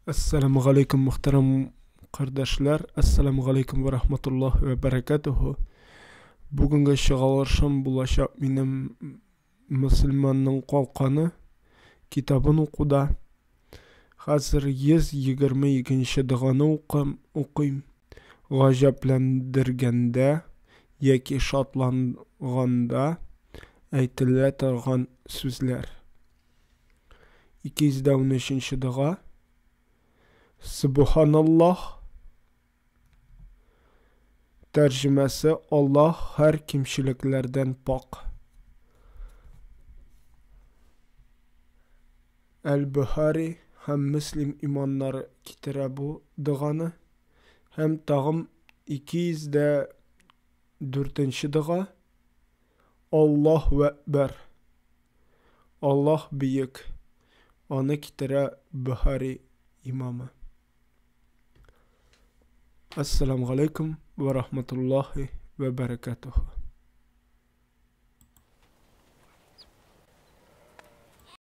Assalamu alaikum muhterem kardeşler. Assalamu alaikum ve rahmetullah ve berekatuhu. Bugünkü şıgalırşım bulaşak benim Müslümanın kalkanı kitabını okuda. Hazır 122. dığını okuyum. Gajaplendirgende yeki şatlanganda aytile turgan sözler. 213. dığa. Subhanallah. Tercümesi Allah her kimçiliklerden pak. El-Buhari hem Müslim imanları kitire bu dığanı hem tağım 204. dığa. Allahu Ekber. Allah büyük. Onu kitire Buhari imamı. Esselamu Aleyküm ve Rahmetullahi ve Berekatuhu.